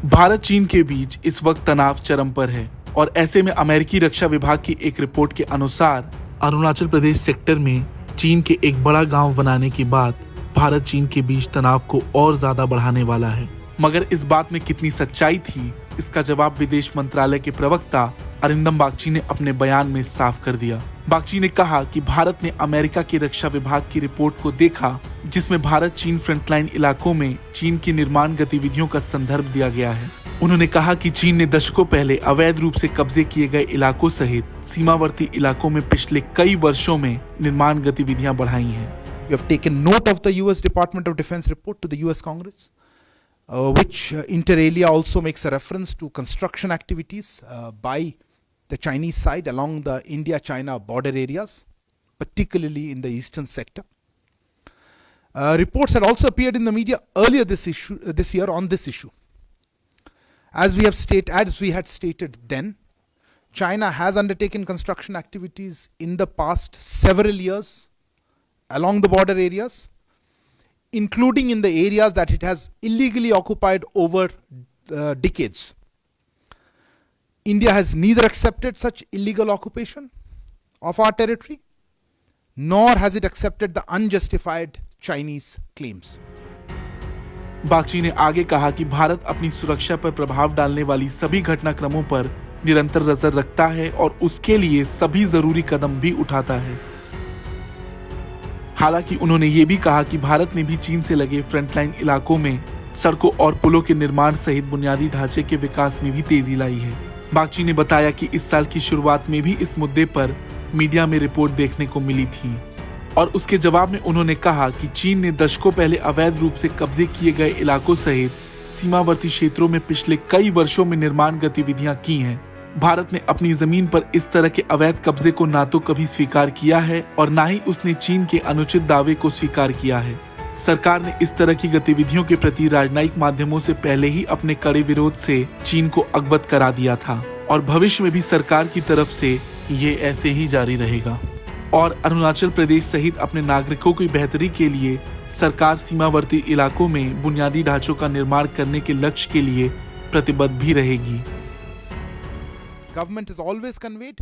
भारत चीन के बीच इस वक्त तनाव चरम पर है और ऐसे में अमेरिकी रक्षा विभाग की एक रिपोर्ट के अनुसार अरुणाचल प्रदेश सेक्टर में चीन के एक बड़ा गांव बनाने की बात भारत चीन के बीच तनाव को और ज्यादा बढ़ाने वाला है। मगर इस बात में कितनी सच्चाई थी, इसका जवाब विदेश मंत्रालय के प्रवक्ता अरिंदम बागची ने अपने बयान में साफ कर दिया। बागची ने कहा कि भारत ने अमेरिका के रक्षा विभाग की रिपोर्ट को देखा, जिसमें भारत चीन फ्रंटलाइन इलाकों में चीन की निर्माण गतिविधियों का संदर्भ दिया गया है। उन्होंने कहा कि चीन ने दशकों पहले अवैध रूप से कब्जे किए गए इलाकों सहित सीमावर्ती इलाकों में पिछले कई वर्षों में निर्माण गतिविधियां बढ़ाई हैं। We have taken note of the US Department of Defense report to the US Congress, which inter alia also makes a reference to construction activities by the Chinese side along the India-China border areas, particularly in the eastern sector. Reports had also appeared in the media earlier this year on this issue. As we had stated then, China has undertaken construction activities in the past several years along the border areas, including in the areas that it has illegally occupied over decades. India has neither accepted such illegal occupation of our territory, nor has it accepted the unjustified Chinese claims. Bagchi ने आगे कहा कि भारत अपनी सुरक्षा पर प्रभाव डालने वाली सभी घटनाक्रमों पर निरंतर नजर रखता है और उसके लिए सभी जरूरी कदम भी उठाता है। हालांकि उन्होंने ये भी कहा कि भारत ने भी चीन से लगे फ्रंटलाइन इलाकों में सड़कों और पुलों के निर्माण सहित बुनियादी ढांचे के विकास में भी तेजी लाई है। बागची ने बताया कि इस साल की शुरुआत में भी इस मुद्दे पर मीडिया में रिपोर्ट देखने को मिली थी और उसके जवाब में उन्होंने कहा कि चीन ने दशकों पहले अवैध रूप से कब्जे किए गए इलाकों सहित सीमावर्ती क्षेत्रों में पिछले कई वर्षों में निर्माण गतिविधियां की हैं। भारत ने अपनी जमीन पर इस तरह के अवैध कब्जे को ना तो कभी स्वीकार किया है और ना ही उसने चीन के अनुचित दावे को स्वीकार किया है। सरकार ने इस तरह की गतिविधियों के प्रति राजनयिक माध्यमों से पहले ही अपने कड़े विरोध से चीन को अवगत करा दिया था और भविष्य में भी सरकार की तरफ से ये ऐसे ही जारी रहेगा। और अरुणाचल प्रदेश सहित अपने नागरिकों की बेहतरी के लिए सरकार सीमावर्ती इलाकों में बुनियादी ढांचों का निर्माण करने के लक्ष्य के लिए प्रतिबद्ध भी रहेगी। Government has always conveyed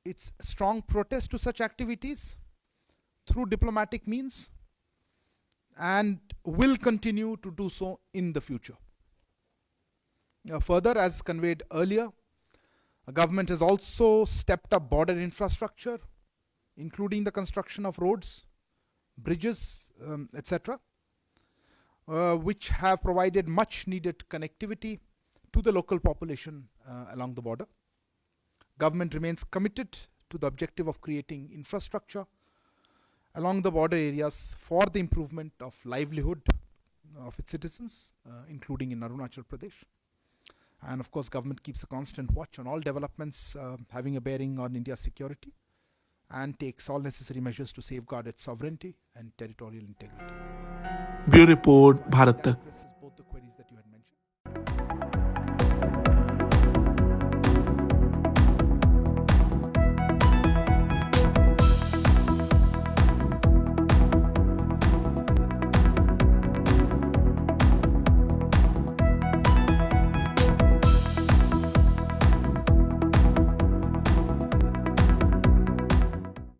its strong protest to such activities through diplomatic means and will continue to do so in the future. Further, as conveyed earlier, the government has also stepped up border infrastructure, including the construction of roads, bridges, etc., which have provided much needed connectivity to the local population along the border. Government remains committed to the objective of creating infrastructure along the border areas for the improvement of livelihood of its citizens, including in Arunachal Pradesh. And of course, government keeps a constant watch on all developments having a bearing on India's security and takes all necessary measures to safeguard its sovereignty and territorial integrity. Bureau report, Bharat तक।